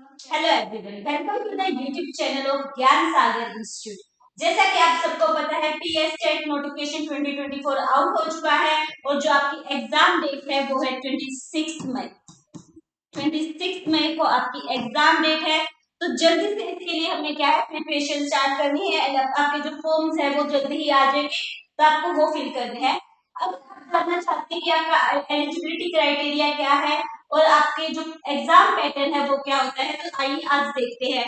Hello everyone, welcome to the YouTube channel of Gyan Sagar institute. जैसा कि आप सबको पता है, पीएस टेट नोटिफिकेशन 2024 आउट हो चुका है और जो आपकी एग्जाम डेट है वो है 26 मई। 26 मई को आपकी एग्जाम डेट है, तो जल्दी से इसके लिए हमें क्या है, प्रिपरेशन स्टार्ट करनी है। आपके जो फॉर्म्स है वो जल्दी ही आ जाएंगे, तो आपको वो फिल करने हैं। अब आप जानना चाहते हैं कि आपका एलिजिबिलिटी क्राइटेरिया क्या है और आपके जो एग्जाम पैटर्न है वो क्या होता है, तो आइए आज देखते हैं।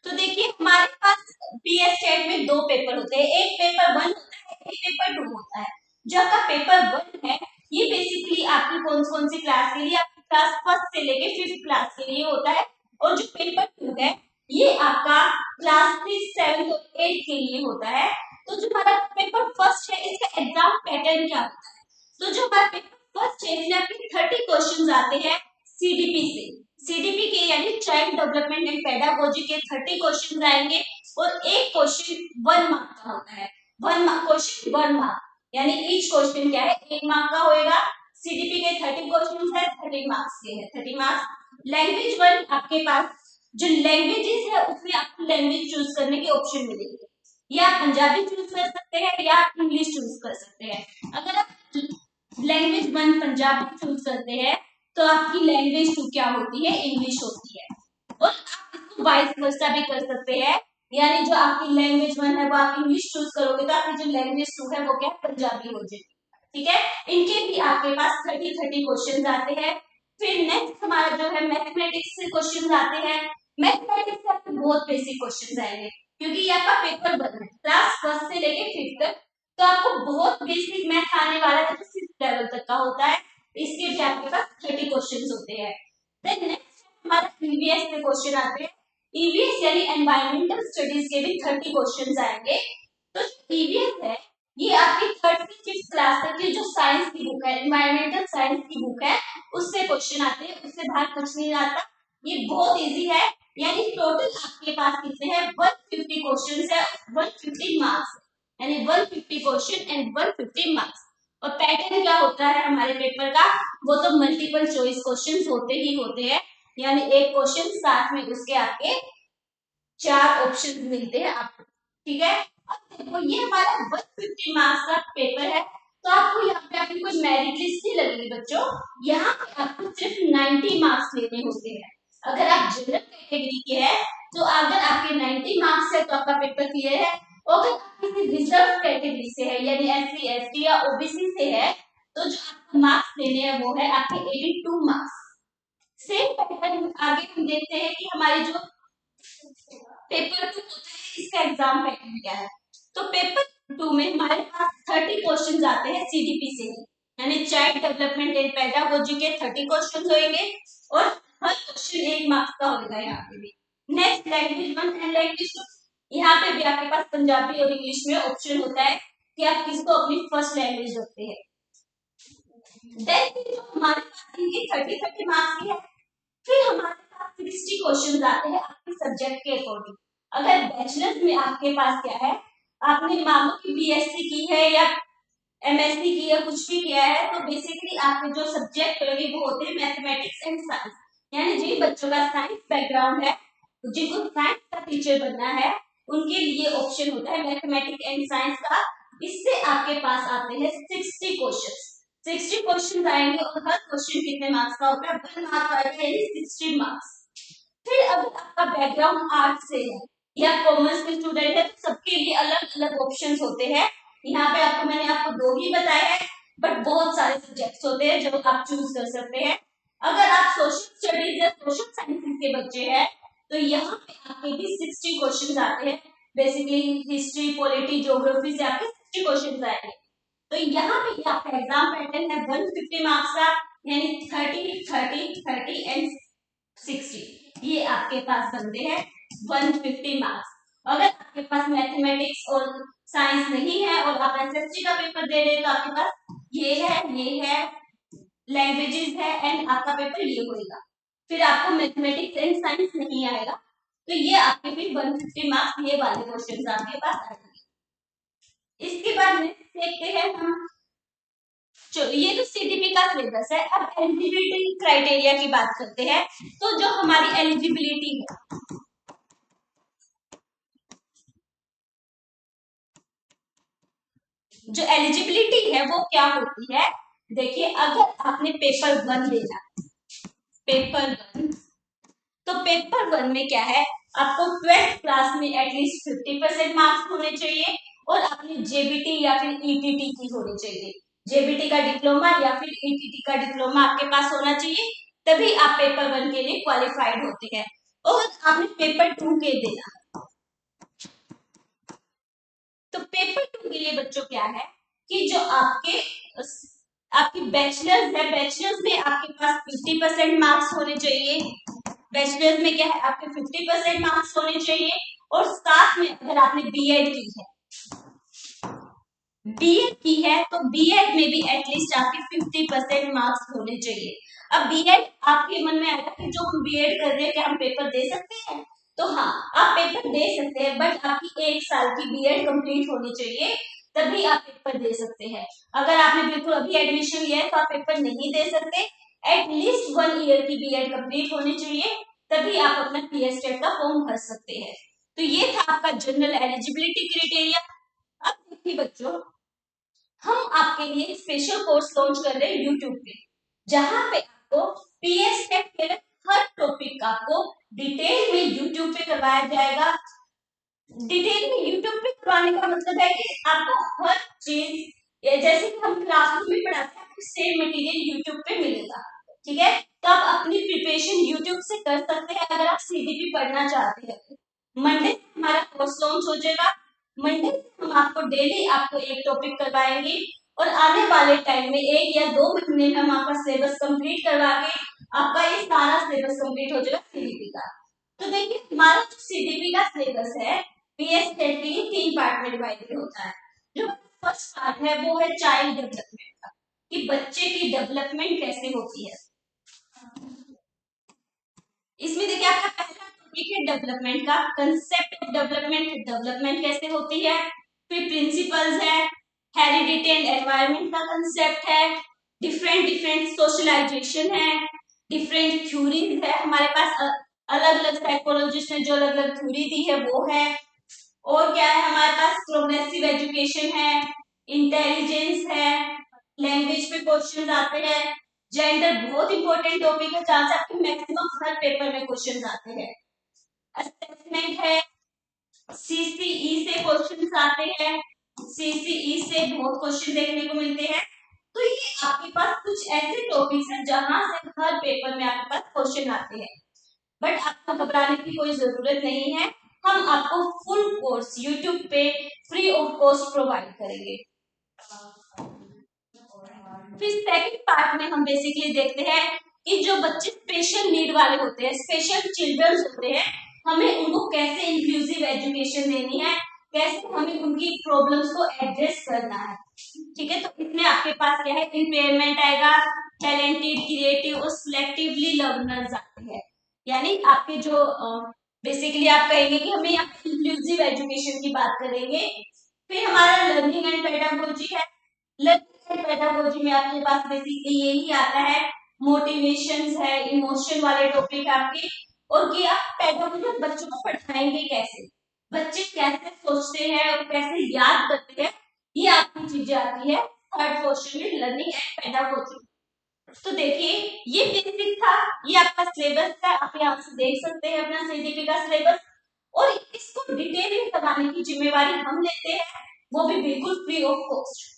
तो देखिए, हमारे पास पीएस टेट में दो पेपर होते हैं, एक पेपर 1 होता है, एक पेपर 2 होता है। जो आपका पेपर 1 है, ये बेसिकली आपकी कौन कौन सी क्लास के लिए, आपकी क्लास फर्स्ट से लेके 5th क्लास के लिए होता है। और जो पेपर 2 है, ये आपका क्लास 6, 7 और 8 के लिए होता है। तो जो हमारा पेपर फर्स्ट है, इसका एग्जाम पैटर्न क्या होता है? तो जो हमारा पेपर फर्स्ट है, इसमें आपके 30 क्वेश्चन आते हैं सीडीपी से। सीडीपी के यानी चाइल्ड डेवलपमेंट एंड पेडागोजी के 30 क्वेश्चन आएंगे और एक क्वेश्चन 1 मार्क का होता है। क्वेश्चन 1 मार्क यानी ईच क्वेश्चन क्या है, 1 मार्क का होएगा। सीडीपी के 30 क्वेश्चन है, 30 मार्क्स के हैं, 30 मार्क्स। लैंग्वेज 1 आपके पास जो लैंग्वेजेस है उसमें आपको लैंग्वेज चूज करने के ऑप्शन मिलेंगे, या आप पंजाबी चूज कर सकते हैं या आप इंग्लिश चूज कर सकते हैं। अगर आप लैंग्वेज 1 पंजाबी चूज करते हैं तो आपकी लैंग्वेज 2 क्या होती है, इंग्लिश होती है। और आप इसको वाइस वर्सा भी कर सकते हैं, यानी जो आपकी लैंग्वेज 1 है वो आप इंग्लिश चूज करोगे तो आपकी जो लैंग्वेज 2 है वो क्या पंजाबी हो जाएगी। ठीक है, इनके भी आपके पास 30 क्वेश्चन आते हैं। फिर नेक्स्ट हमारा जो है मैथमेटिक्स से क्वेश्चन आते हैं। मैथमेटिक्स से आपको बहुत बेसिक क्वेश्चन आएंगे, क्योंकि ये आपका पेपर 1 है, क्लास फर्स्ट से लेके 5th तक, तो आपको बहुत बेसिक मैथ आने वाला है जो 6th लेवल तक का होता है। इसके भी आपके पास 30 क्वेश्चन होते हैं। देन नेक्स्ट हमारा ईवीएस के क्वेश्चन आते हैं। ईवीएस यानी एनवायरमेंटल स्टडीज के भी 30 क्वेश्चन आएंगे। तो ईवीएस है, ये आपकी 3rd से 5th क्लास तक की जो साइंस की बुक है, एनवायरमेंटल साइंस की बुक है, उससे क्वेश्चन आते हैं, उससे बाहर कुछ नहीं आता। ये बहुत इजी है, यानी टोटल आपके पास कितने हैं, 150 क्वेश्चन है, 150 मार्क्स, यानी 150 क्वेश्चन एंड 150 मार्क्स। और पैटर्न क्या होता है हमारे पेपर का, वो तो मल्टीपल चॉइस क्वेश्चंस होते ही होते हैं, यानी एक क्वेश्चन साथ में उसके आपके 4 ऑप्शन मिलते हैं आपको। ठीक है, अब देखो ये हमारा 150 मार्क्स का पेपर है, तो आपको यहाँ पे आपकी कोई मेरिट लिस्ट नहीं लगेगी बच्चों, यहाँ पे आपको सिर्फ 90 मार्क्स लेने होते हैं। अगर आप जनरल कैटेगरी के हैं तो अगर आपके 90 मार्क्स है तो आपका पेपर क्लियर है। और अगर आप किसी रिजर्व कैटेगरी से है, यानी एससी एसटी या ओबीसी से है, तो जो आपको मार्क्स लेने हैं वो है आपके 82 मार्क्स। सेम पैटर्न आगे हम देखते हैं कि हमारे जो पेपर 2 होता है, इसका एग्जाम पैटर्न क्या है। तो पेपर 2 में हमारे पास 30 क्वेश्चन आते हैं सीडीपी से, यानी चाइल्ड डेवलपमेंट एंड पेडागोजी के 30 क्वेश्चन होंगे और हर क्वेश्चन 1 मार्क्स का होगा यहाँ पे भी। नेक्स्ट लैंग्वेज 1 एंड लैंग्वेज 2, यहाँ पे भी आपके पास पंजाबी और इंग्लिश में ऑप्शन होता है कि आप किसको अपनी फर्स्ट लैंग्वेज रखते हैं। देन जो हमारे पास इनके 30 मार्क्स की है, फिर हमारे पास 60 क्वेश्चन आते हैं आपके सब्जेक्ट के अकॉर्डिंग। अगर बैचलर्स में आपके पास क्या है, आपने मान लो कि बीएससी की है या एमएससी की या कुछ भी किया है, तो बेसिकली आपके जो सब्जेक्ट होंगे वो होते हैं मैथमेटिक्स एंड साइंस, यानी जिन बच्चों का साइंस बैकग्राउंड है, जिनको साइंस का टीचर बनना है, उनके लिए ऑप्शन होता है मैथमेटिक्स एंड साइंस का। इससे आपके पास आते हैं 60 क्वेश्चन। 60 क्वेश्चन आएंगे और हर क्वेश्चन कितने मार्क्स का होता है, 1 मार्क का आएगा, यानी 60 मार्क्स। फिर अगर आपका बैकग्राउंड आर्ट्स से है या कॉमर्स के स्टूडेंट है, तो सबके लिए अलग अलग ऑप्शंस होते हैं। यहाँ पे मैंने आपको 2 ही बताए हैं, बट बहुत सारे सब्जेक्ट्स होते हैं जो आप चूज कर सकते हैं। अगर आप सोशल स्टडीज या सोशल साइंसेज के बच्चे हैं, तो यहाँ पे आपके भी 60 क्वेश्चन आते हैं। बेसिकली हिस्ट्री, पॉलिटी, ज्योग्राफी से आपके 60 क्वेश्चन आएंगे। तो यहाँ पे आपका एग्जाम पैटर्न है 150 मार्क्स का, यानी 30 30 30 एंड 60, ये आपके पास बनते हैं 150 मार्क्स। अगर आपके पास मैथमेटिक्स और साइंस नहीं है और आप एसएसटी का पेपर दे रहे हैं, तो आपके पास ये है लैंग्वेजेस है एंड आपका पेपर ये होगा। फिर आपको मैथमेटिक्स एंड साइंस नहीं आएगा, तो ये आपके फिर 150 मार्क्स ये वाले क्वेश्चंस आपके पास आएंगे। इसके बाद नेक्स्ट देखते हैं हम ये तो सीडीपी का सिलेबस है। अब एलिजिबिलिटी क्राइटेरिया की बात करते हैं। तो जो हमारी एलिजिबिलिटी है, जो एलिजिबिलिटी है वो क्या होती है, देखिए अगर आपने पेपर 1 देना, पेपर 1, तो पेपर 1 में क्या है, आपको 12th क्लास में एटलीस्ट 50% मार्क्स होने चाहिए और आपने जेबीटी या फिर ईटीटी की होनी चाहिए। जेबीटी का डिप्लोमा या फिर ईटीटी का डिप्लोमा आपके पास होना चाहिए, तभी आप पेपर 1 के लिए क्वालिफाइड होते हैं। और आपने पेपर 2 के देना, तो पेपर 2 के लिए बच्चों क्या है कि जो आपकी बैचलर्स है, बैचलर्स में आपके पास 50% मार्क्स होने चाहिए। बैचलर्स में क्या है, आपके 50% मार्क्स होने चाहिए। और साथ में अगर आपने बीएड की है, बीएड की है तो बीएड में भी एटलीस्ट आपके 50% मार्क्स होने चाहिए। अब बीएड आपके मन में आएगा कि जो हम बीएड कर रहे हैं क्या हम पेपर दे सकते हैं, तो हाँ आप पेपर दे सकते हैं, बट आपकी 1 साल की बीएड कंप्लीट होनी चाहिए, तभी आप पेपर दे सकते हैं। अगर आपने बिल्कुल अभी एडमिशन लिया है तो आप पेपर नहीं दे सकते, एटलीस्ट 1 ईयर की बीएड कंप्लीट होनी चाहिए, तभी आप अपना पीएसटेट का फॉर्म भर सकते हैं। तो ये था आपका जनरल एलिजिबिलिटी क्राइटेरिया। अब देखिए बच्चों, हम आपके लिए एक स्पेशल कोर्स लॉन्च कर रहे हैं यूट्यूब पे, जहां पे आपको पीएस टेक के हर टॉपिक आपको डिटेल में यूट्यूब पे करवाया जाएगा। डिटेल में यूट्यूब पे करवाने का मतलब है कि आपको हर चीज जैसे कि हम क्लासरूम में पढ़ाते हैं, आपको सेम मटेरियल यूट्यूब पे मिलेगा। ठीक है, तो आप अपनी प्रिपरेशन यूट्यूब से कर सकते हैं अगर आप सीडीपी पढ़ना चाहते हैं। मंडे से हमारा कोर्स लॉन्च हो जाएगा। मंडे से हम आपको डेली आपको एक टॉपिक करवाएंगे और आने वाले टाइम में 1 या 2 महीने में हम आपका सिलेबस कंप्लीट करवा के आपका ये सारा सिलेबस कंप्लीट हो जाएगा सीडीपी का। तो देखिए हमारा जो सीडीपी का सिलेबस है, पीएस टेट के लिए 3 पार्ट में डिवाइडेड होता है। जो फर्स्ट पार्ट है वो है चाइल्ड डेवलपमेंट का, कि बच्चे की डेवलपमेंट कैसे होती है। इसमें देखिए आपका पहला टॉपिक है डेवलपमेंट का, कंसेप्ट ऑफ डेवलपमेंट, डेवलपमेंट कैसे होती है। फिर प्रिंसिपल्स है, हेरिडिटी एंड एनवायरनमेंट का कंसेप्ट है, डिफरेंट डिफरेंट सोशलाइजेशन है, डिफरेंट थ्योरीज है हमारे पास, अलग अलग साइकोलॉजिस्ट ने जो अलग अलग थ्योरी दी है वो है। और क्या है हमारे पास, प्रोग्रेसिव एजुकेशन है, इंटेलिजेंस है, लैंग्वेज पे क्वेश्चन आते हैं, जेंडर बहुत इंपॉर्टेंट टॉपिक है जहां से आपके मैक्सिमम हर पेपर में क्वेश्चन आते हैं, असेसमेंट है, सीसीई से क्वेश्चन आते हैं, सीसीई से बहुत क्वेश्चन देखने को मिलते हैं। तो ये आपके पास कुछ ऐसे टॉपिक्स हैं जहां से हर पेपर में आपके पास क्वेश्चन आते हैं, बट आपको घबराने की कोई जरूरत नहीं है। हम आपको फुल कोर्स यूट्यूब पे फ्री ऑफ कॉस्ट प्रोवाइड करेंगे। फिर सेकंड पार्ट में हम बेसिकली देखते हैं कि जो बच्चे स्पेशल नीड वाले होते हैं, स्पेशल चिल्ड्रंस होते हैं, हमें उनको कैसे इंक्लूसिव एजुकेशन देनी है, कैसे हमें उनकी प्रॉब्लम्स को एड्रेस करना है। ठीक है, तो इसमें आपके पास क्या है, इम्पेयरमेंट आएगा, टैलेंटेड, क्रिएटिव और सिलेक्टिवली लर्नर्स आते हैं। यानी आपके जो बेसिकली आप कहेंगे कि हमें इंक्लूसिव एजुकेशन की बात करेंगे। फिर हमारा लर्निंग एंड पेडागोजी है। लर्निंग एंड पेडागोजी में आपके पास बेसिकली यही आता है, मोटिवेशंस है, इमोशन वाले टॉपिक आपके, और कि आप पेडागोजी बच्चों को पढ़ाएंगे कैसे, बच्चे कैसे सोचते हैं और कैसे याद करते हैं, ये आपकी चीजें आती है थर्ड क्वेश्चन में, लर्निंग एंड पेडागोजी। तो देखिए ये बेसिक था, ये आपका सिलेबस था, आप यहाँ से देख सकते हैं अपना सीडीपी का सिलेबस, और इसको डिटेल में करवाने की जिम्मेवारी हम लेते हैं, वो भी बिल्कुल फ्री ऑफ कॉस्ट।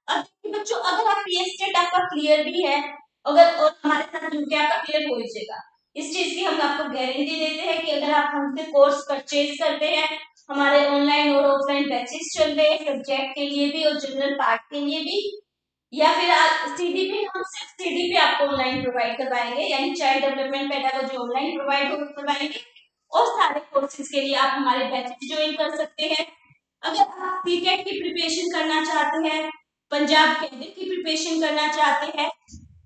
अब बच्चों अगर आप पीएसटेट आपका क्लियर भी है, अगर और हमारे साथ जुड़ के आपका क्लियर हो जाएगा, इस चीज की हम आपको गारंटी देते हैं कि अगर आप हमसे कोर्स परचेज करते हैं, हमारे ऑनलाइन और ऑफलाइन बैचेस चल रहे हैं सब्जेक्ट के लिए भी और जनरल पार्ट के लिए भी, या फिर सीडीपी, हम सिर्फ सीडीपी आपको ऑनलाइन प्रोवाइड करवाएंगे, यानी child development pedagogy online provide करवाएंगे, और सारे कोर्सेज के लिए आप हमारे बैचेस ज्वाइन कर सकते हैं। अगर आप सीटेट की प्रिपरेशन करना चाहते हैं, पंजाब कैडेट की प्रिपरेशन करना चाहते हैं,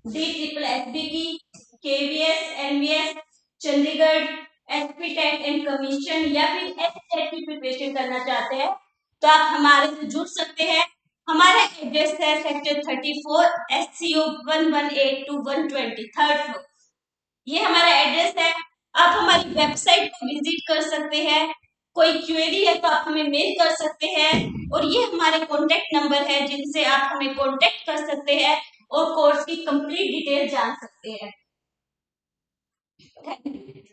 DSSB की, KVS, NVS, Chandigarh, SP TET and commission, या फिर एसटेट की प्रिपरेशन करना चाहते हैं, तो आप हमारे से जुड़ सकते हैं। हमारा एड्रेस है सेक्टर 34 SCO 1182 थर्ड फ्लोर। ये हमारा एड्रेस है। आप हमारी वेबसाइट को विजिट कर सकते हैं। कोई क्वेरी है तो आप हमें मेल कर सकते हैं और ये हमारे कॉन्टेक्ट नंबर है जिनसे आप हमें कॉन्टेक्ट कर सकते हैं और कोर्स की कंप्लीट डिटेल जान सकते हैं। Thank you.